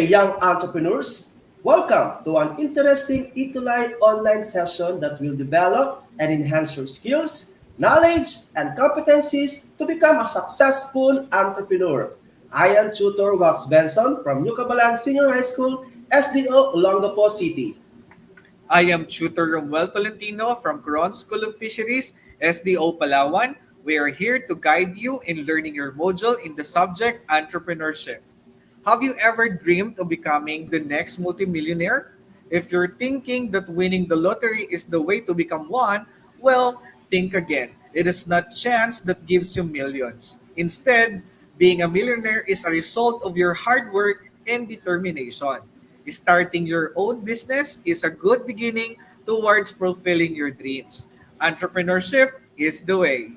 day, young entrepreneurs. Welcome to an interesting ETULAY online session that will develop and enhance your skills, knowledge, and competencies to become a successful entrepreneur. I am Tutor Venzon from New Cabalan Senior High School, SDO, Olongapo City. I am Tutor Rommuel Tolentino from Coron School of Fisheries, SDO Palawan. We are here to guide you in learning your module in the subject Entrepreneurship. Have you ever dreamed of becoming the next multimillionaire? If you're thinking that winning the lottery is the way to become one, well, think again. It is not chance that gives you millions. Instead, being a millionaire is a result of your hard work and determination. Starting your own business is a good beginning towards fulfilling your dreams. Entrepreneurship is the way.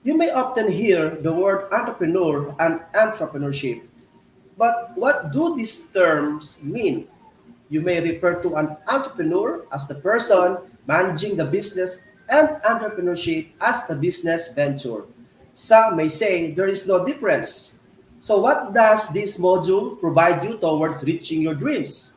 You may often hear the word entrepreneur and entrepreneurship, but what do these terms mean? You may refer to an entrepreneur as the person managing the business and entrepreneurship as the business venture. Some may say there is no difference. So, what does this module provide you towards reaching your dreams?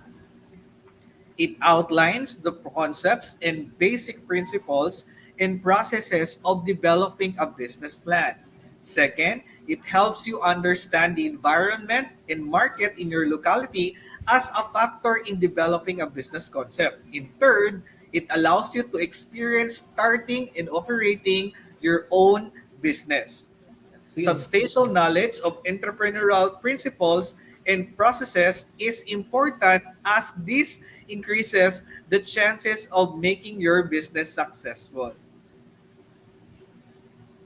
It outlines the concepts and basic principles and processes of developing a business plan. Second, it helps you understand the environment and market in your locality as a factor in developing a business concept. In third, it allows you to experience starting and operating your own business. Sige. Substantial knowledge of entrepreneurial principles and processes is important as this increases the chances of making your business successful.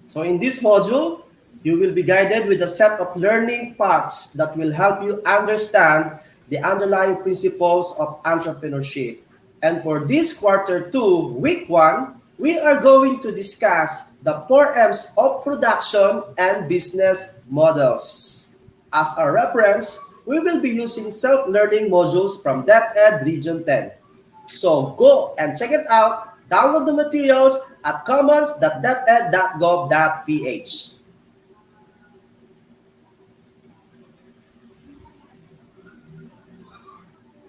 So, in this module, you will be guided with a set of learning paths that will help you understand the underlying principles of entrepreneurship. And for this quarter 2, week 1, we are going to discuss the 4 M's of production and business models. As a reference, we will be using self-learning modules from DepEd Region 10. So go and check it out. Download the materials at commons.deped.gov.ph.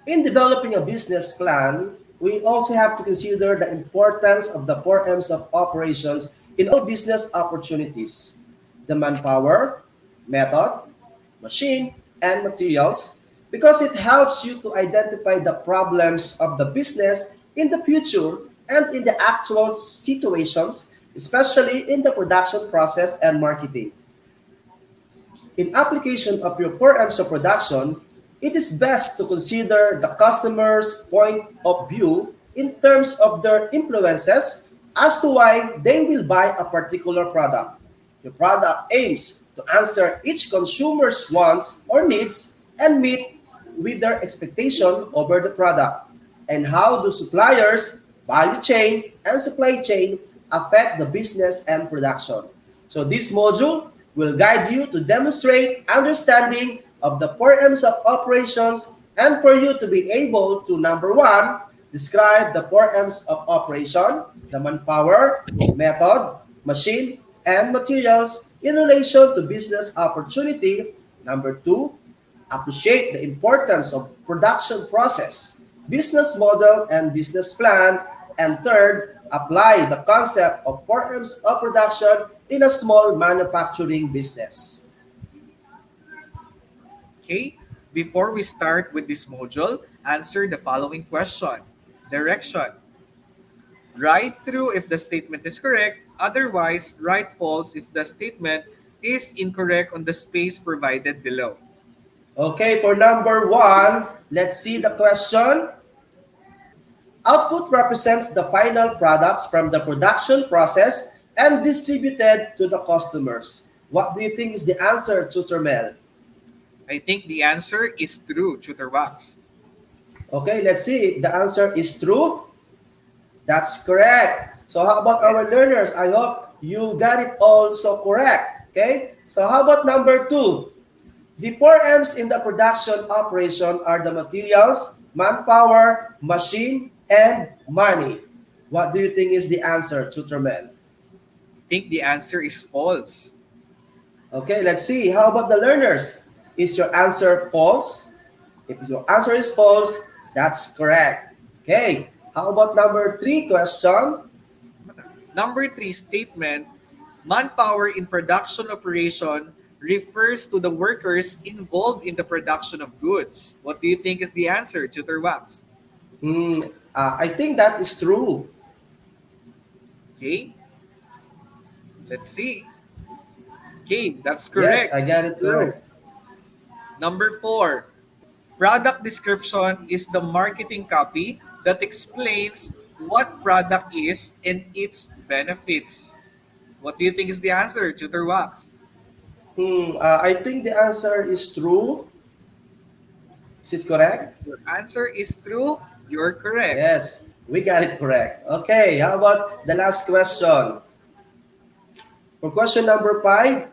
In developing a business plan, we also have to consider the importance of the 4 M's of operations in all business opportunities: the manpower, method, machine, and materials, because it helps you to identify the problems of the business in the future and in the actual situations, especially in the production process and marketing. In application of your 4 M's of production, it is best to consider the customer's point of view in terms of their influences as to why they will buy a particular product. Your product aims to answer each consumer's wants or needs and meet with their expectation over the product. And how do suppliers, value chain, and supply chain affect the business and production? So this module will guide you to demonstrate understanding of the 4 M's of operations and for you to be able to, number one, describe the 4 M's of operation, the manpower, method, machine, and materials in relation to business opportunity. Number two, appreciate the importance of production process, business model, and business plan. And third, apply the concept of 4 M's of production in a small manufacturing business. Okay? Before we start with this module, answer the following question. Direction. Write true if the statement is correct. Otherwise, write false if the statement is incorrect on the space provided below. Okay, for number one, let's see the question. Output represents the final products from the production process and distributed to the customers. What do you think is the answer, Tutor Mel? I think the answer is true, Tutor Wax. Okay, let's see if the answer is true. That's correct. So how about our Yes. learners? I hope you got it also correct. Okay, so how about number two? The 4 M's in the production operation are the materials, manpower, machine, and money. What do you think is the answer, Tutor Mel? I think the answer is false. Okay, let's see. How about the learners? Is your answer false? If your answer is false, that's correct. Okay. How about number three question? Number three statement, manpower in production operation refers to the workers involved in the production of goods. What do you think is the answer, Tutor Wax? I think that is true. Okay, let's see. Okay, that's Yes, correct. I got it True. correct. Number four, product description is the marketing copy that explains what product is and its benefits. What do you think is the answer, Tutor Wax? I think the answer is true. Is it correct? Your answer is true. You're correct. Yes, we got it correct. Okay, how about the last question? For question number five,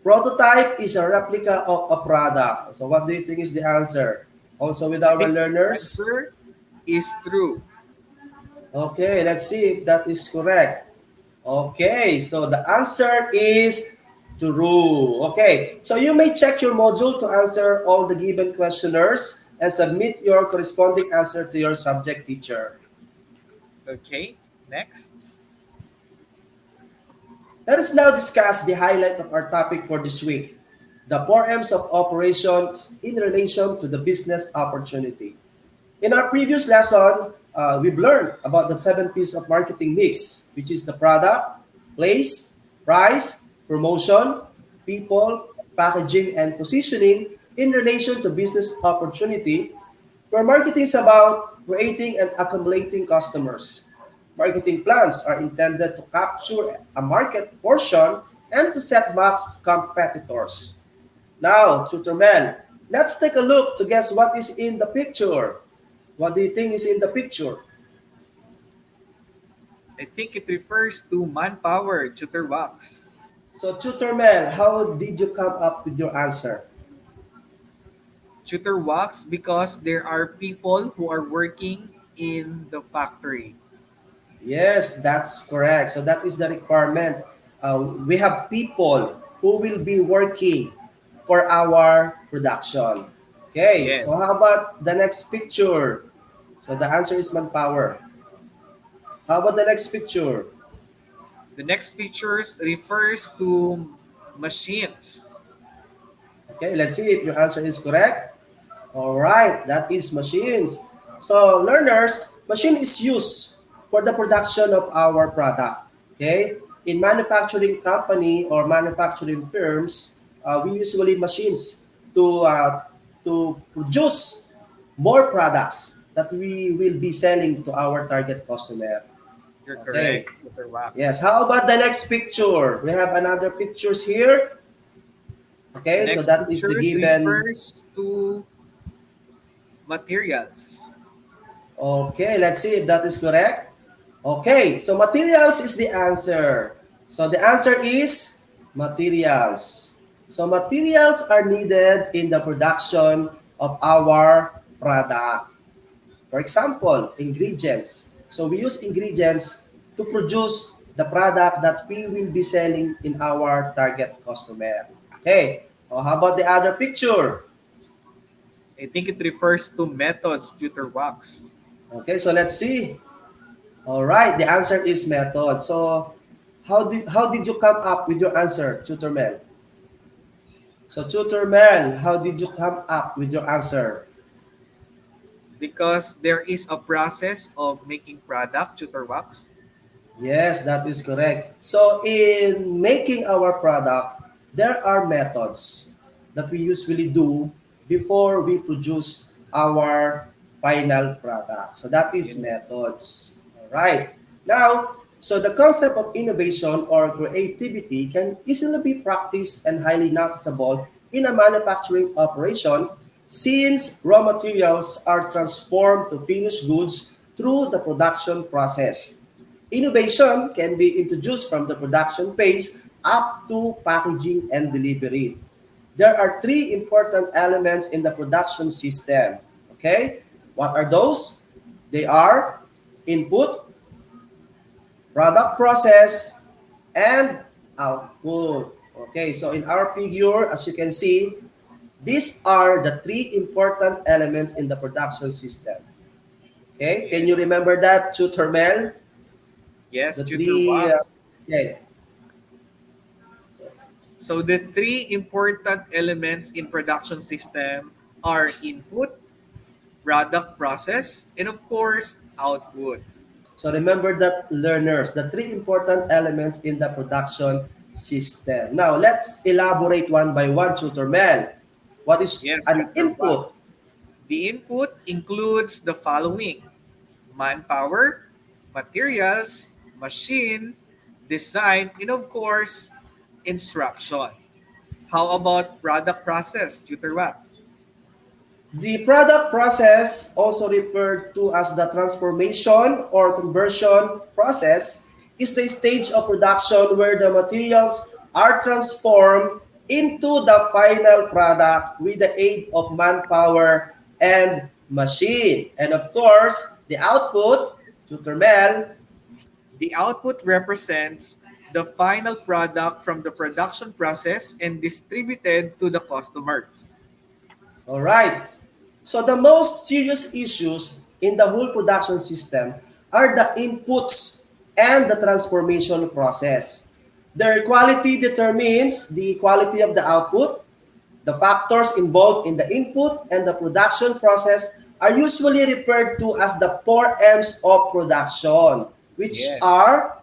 prototype is a replica of a product. So what do you think is the answer? Also with I our think the learners? answer is true. Okay, let's see if that is correct. Okay, so the answer is true. Okay, so you may check your module to answer all the given questionnaires and submit your corresponding answer to your subject teacher. Okay, next. Let us now discuss the highlight of our topic for this week, the 4Ms of operations in relation to the business opportunity. In our previous lesson, we've learned about the 7 P's of marketing mix, which is the product, place, price, promotion, people, packaging, and positioning in relation to business opportunity, where marketing is about creating and accumulating customers. Marketing plans are intended to capture a market portion and to set back competitors. Now, Tutor Mel, let's take a look to guess what is in the picture. What do you think is in the picture? I think it refers to manpower, Tutor Wax. So, Tutor Mel, how did you come up with your answer? Tutor Wax because there are people who are working in the factory. Yes, that's correct. So, that is the requirement. We have people who will be working for our production. Okay, so Yes. how about the next picture? So, the answer is manpower. How about the next picture? The next features refers to machines. Okay, let's see if your answer is correct. All right, that is machines. So learners, machine is used for the production of our product. Okay, in manufacturing company or manufacturing firms, we usually machines to produce more products that we will be selling to our target customer. You're Okay. correct, Tutor Wax. Yes. How about the next picture? We have another pictures here. The Okay, so next that is the features given. refers to materials. Okay, let's see if that is correct. Okay, so materials is the answer. So the answer is materials. So materials are needed in the production of our product. For example, ingredients. So we use ingredients to produce the product that we will be selling in our target customer. Okay, how about the other picture? I think it refers to methods, Tutor Wax. Okay, so let's see. All right, the answer is method. So how did you come up with your answer, Tutor Mel? So Tutor Mel, how did you come up with your answer? Because there is a process of making product, Tutor Wax. Yes, that is correct. So in making our product, there are methods that we usually do before we produce our final product. So that is Yes. methods. All right. Now, so the concept of innovation or creativity can easily be practiced and highly noticeable in a manufacturing operation since raw materials are transformed to finished goods through the production process. Innovation can be introduced from the production phase up to packaging and delivery. There are three important elements in the production system. Okay? What are those? They are input, product process, and output. Okay, so in our figure, as you can see, These are the three important elements in the production system. Okay, can you Yes. remember that, Tutor Mel? Yes, The Tutor three, Wax. okay. So, So the three important elements in production system are input, product process, and of course, output. so remember that, learners, the three important elements in the production system. Now, let's elaborate one by one, Tutor Mel. What is Yes, an Tutor input? Wax. The input includes the following: manpower, materials, machine, design, and of course, instruction. How about product process, Tutor Wax? The product process, also referred to as the transformation or conversion process, is the stage of production where the materials are transformed into the final product with the aid of manpower and machine. And of course, the output, Tutor Mel. The output represents the final product from the production process and distributed to the customers. All right. So the most serious issues in the whole production system are the inputs and the transformation process. Their quality determines the quality of the output. The factors involved in the input and the production process are usually referred to as the four M's of production, which Yes. are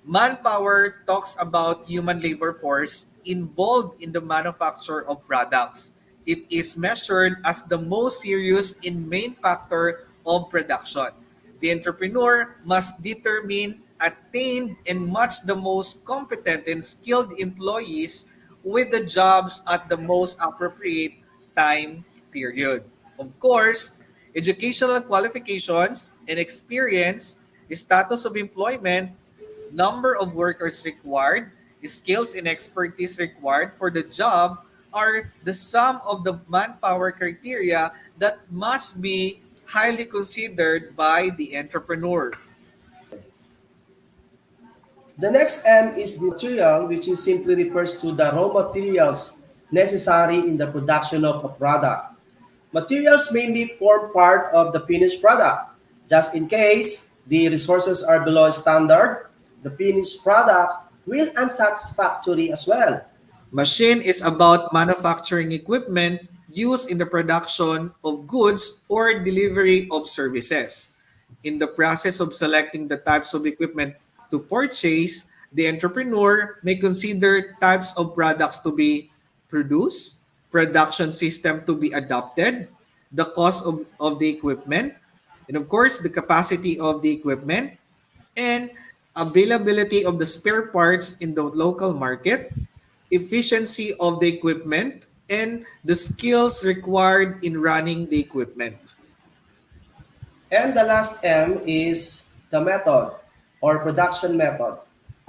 Manpower talks about human labor force involved in the manufacture of products. It is measured as the most serious and main factor of production. The entrepreneur must determine, attain, and match the most competent and skilled employees with the jobs at the most appropriate time period. Of course, educational qualifications and experience, status of employment, number of workers required, skills and expertise required for the job are the sum of the manpower criteria that must be highly considered by the entrepreneur. the next M is the material, which is simply refers to the raw materials necessary in the production of a product. Materials mainly form part of the finished product. Just in case the resources are below standard, the finished product will unsatisfactory as well. Machine is about manufacturing equipment used in the production of goods or delivery of services. In the process of selecting the types of equipment to purchase, the entrepreneur may consider types of products to be produced, production system to be adopted, the cost of the equipment, and of course, the capacity of the equipment, and availability of the spare parts in the local market, efficiency of the equipment, and the skills required in running the equipment. And the last M is the method or production method.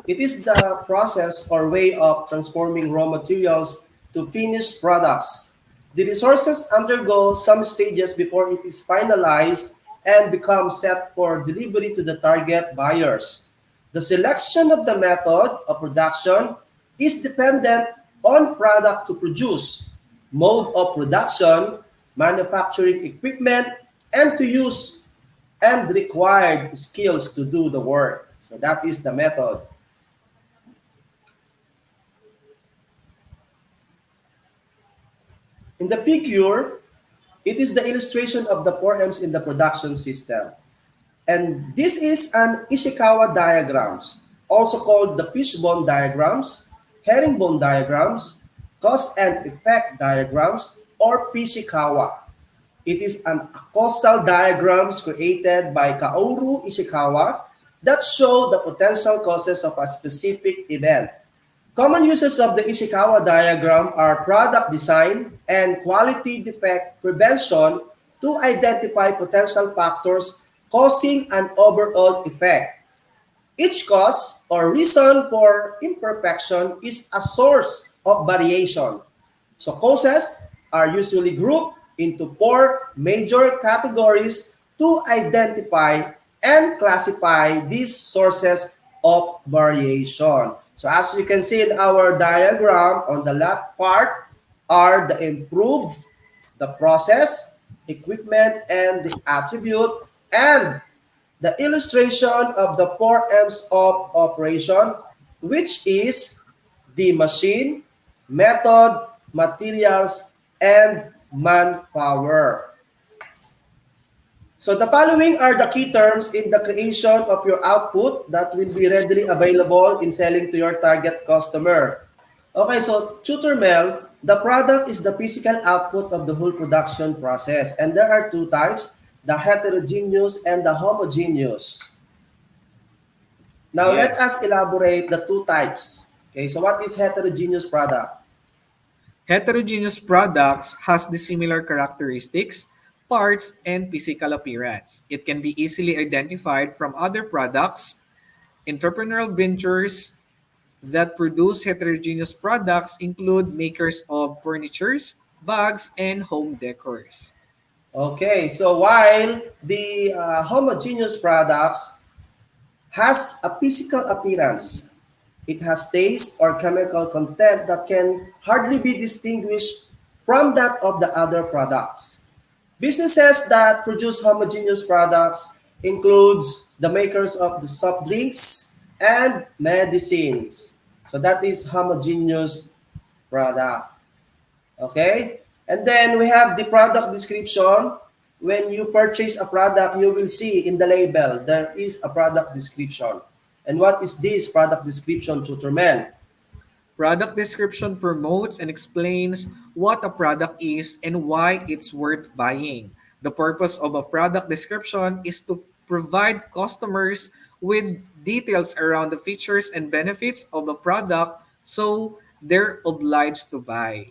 It is the process or way of transforming raw materials to finished products. The resources undergo some stages before it is finalized and becomes set for delivery to the target buyers. The selection of the method of production is dependent on product to produce, mode of production, manufacturing equipment, and to use and required skills to do the work. So that is the method. In the figure, it is the illustration of the four M's in the production system. And this is an Ishikawa diagrams, also called the fishbone diagrams, herringbone diagrams, cause and effect diagrams, or Ishikawa. It is an causal diagrams created by Kaoru Ishikawa that show the potential causes of a specific event. Common uses of the Ishikawa diagram are product design and quality defect prevention to identify potential factors causing an overall effect. Each cause or reason for imperfection is a source of variation. So causes are usually grouped into four major categories to identify and classify these sources of variation. So as you can see in our diagram on the left part, are the improve, the process, equipment, and the attribute, and the illustration of the four M's of operation, which is the machine, method, materials, and manpower. So the following are the key terms in the creation of your output that will be readily available in selling to your target customer. Okay, so Tutor Mel, the product is the physical output of the whole production process. And there are two types, the heterogeneous and the homogeneous. Now let Yes. us elaborate the two types. Okay, so what is heterogeneous product? Heterogeneous products has the similar characteristics, parts, and physical appearance. It can be easily identified from other products. Entrepreneurial ventures that produce heterogeneous products include makers of furnitures, bags, and home decors. Okay, so while the homogeneous products has a physical appearance, it has taste or chemical content that can hardly be distinguished from that of the other products. Businesses that produce homogeneous products includes the makers of the soft drinks and medicines. So that is homogeneous product. Okay? And then we have the product description. When you purchase a product, you will see in the label, there is a product description. And what is this product description, Tutor Mel? Product description promotes and explains what a product is and why it's worth buying. The purpose of a product description is to provide customers with details around the features and benefits of a product so they're obliged to buy.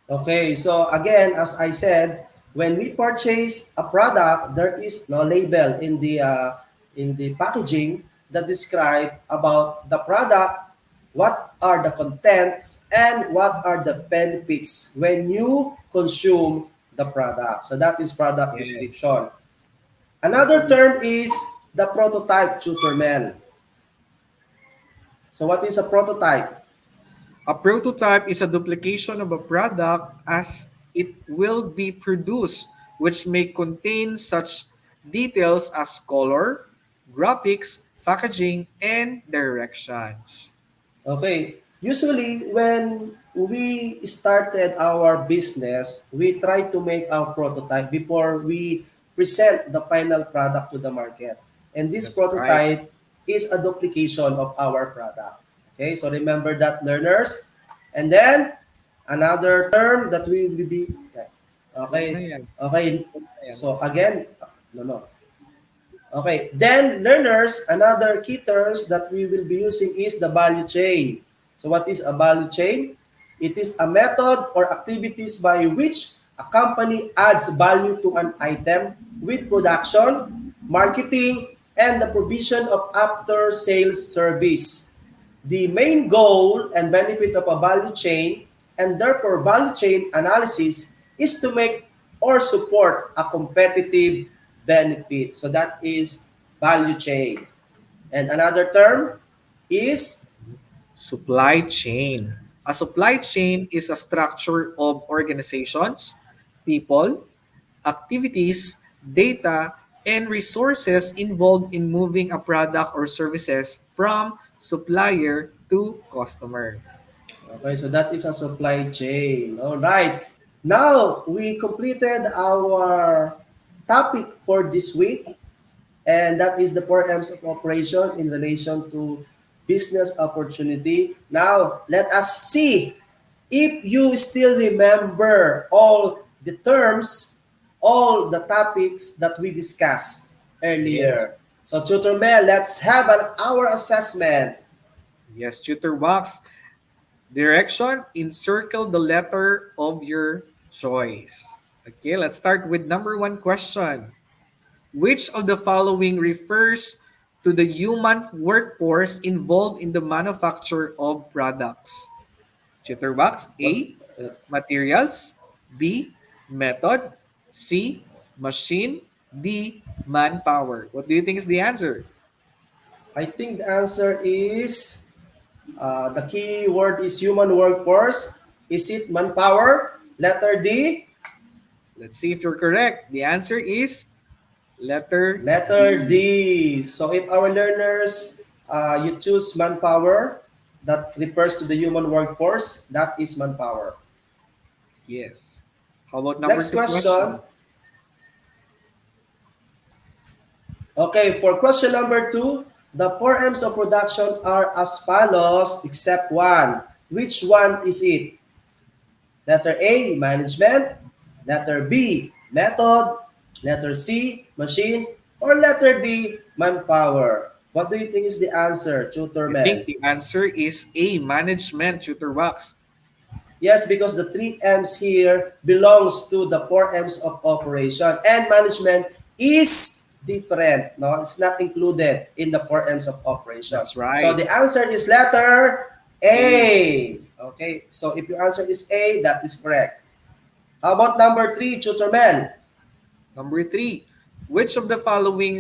Okay, so again, as I said, when we purchase a product, there is no label in the packaging that describe about the product, what are the contents, and what are the benefits when you consume the product. So that is product Yes. description. Another term is the prototype, Tutor Mel. So what is a prototype? A prototype is a duplication of a product as it will be produced, which may contain such details as color, graphics, packaging, and directions. Okay. Usually, when we started our business, we try to make our prototype before we present the final product to the market. And this That's right. prototype is a duplication of our product. Okay, so remember that, learners. And then, another term that we will be, Wag na okay, yan. okay. Wag na yan. So again, no, no. Okay, then learners, another key terms that we will be using is the value chain. So what is a value chain? It is a method or activities by which a company adds value to an item with production, marketing, and the provision of after-sales service. The main goal and benefit of a value chain, and therefore value chain analysis, is to make or support a competitive benefit. So that is value chain. And another term is Supply chain. A supply chain is a structure of organizations, people, activities, data, and resources involved in moving a product or services from supplier to customer. okay, so that is a supply chain. All right. Now we completed our topic for this week, and that is the four M's of operation in relation to business opportunity. Now, let us see if you still remember all the terms, all the topics that we discussed Yes. earlier. So, Tutor Mel, let's have an hour assessment. Yes, tutor box. Direction, encircle the letter of your choice. Okay, let's start with number one question. Which of the following refers to the human workforce involved in the manufacture of products? Chitterbox What? A. Materials. B. Method. C. Machine. D. Manpower. What do you think is the answer? I think the answer is the key word is human workforce. Is it manpower? Letter D? Let's see if you're correct. The answer is letter Letter D. D. So if our learners, you choose manpower, that refers to the human workforce, that is manpower. Yes. How about number Next two question. question? Okay, for question number 2, the four M's of production are as follows except one. Which one is it? Letter A, management. Letter B, method. Letter C, machine. Or letter D, manpower. What do you think is the answer, Tutor I think Man? the answer is A, management, Tutor Wax. Yes, because the three M's here belongs to the four M's of operation, and management is different. No, it's not included in the four M's of operation. That's So right. the answer is letter A. A. Okay, so if your answer is A, that is correct. How about number 3, Tutor Man? Number three, which of the following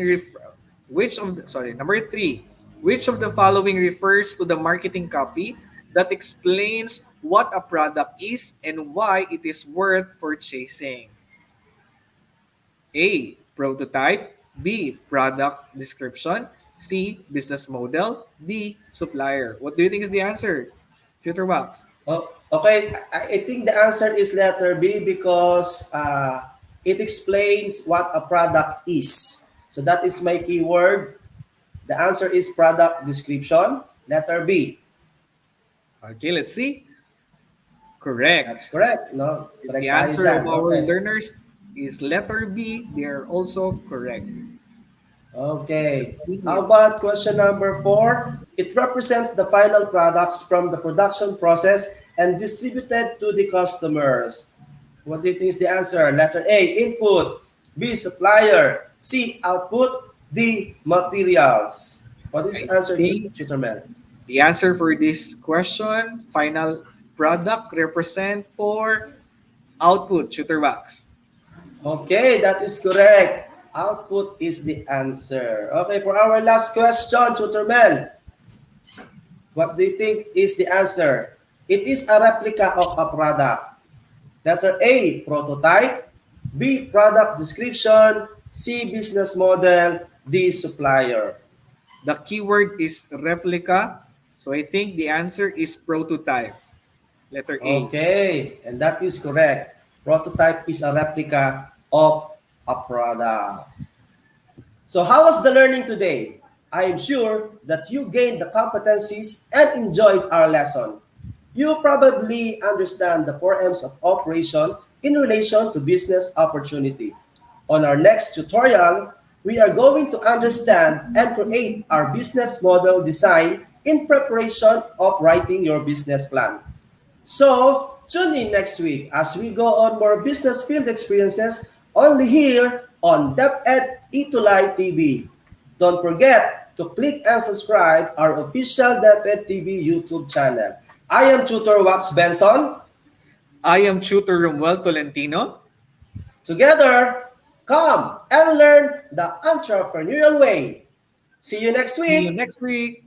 number three, which of the following refers to the marketing copy that explains what a product is and why it is worth purchasing? A, prototype. B, product description. C, business model. D, supplier. What do you think is the answer? Future Box. Oh, okay, I think the answer is letter B because it explains what a product is. So that is my keyword. The answer is product description, letter B. Okay, let's see. Correct. That's correct. No, If correct the tayo answer dyan. of our Okay. learners is letter B, they are also correct. Let's Okay. How continue. about question number 4? It represents the final products from the production process and distributed to the customers. What do you think is the answer? Letter A, input. B, supplier. C, output. D, materials. What is I the answer, think Tutor Mel? the answer for this question, final product represent for output, shooter box. Okay, that is correct. Output is the answer. Okay, for our last question, Tutor Mel, what do you think is the answer? It is a replica of a product. Letter A, prototype. B, product description. C, business model. D, supplier. The keyword is replica, so I think the answer is prototype. Letter A. Okay, and that is correct. Prototype is a replica of a product. So how was the learning today? I am sure that you gained the competencies and enjoyed our lesson. You probably understand the four M's of operation in relation to business opportunity. On our next tutorial, we are going to understand and create our business model design in preparation of writing your business plan. So, tune in next week as we go on more business field experiences only here on DepEd ETULAY TV. Don't forget to click and subscribe our official DepEd TV YouTube channel. I am Tutor Wax Benson. I am Tutor Rommuel Tolentino. Together, come and learn the entrepreneurial way. See you next See you week. next week.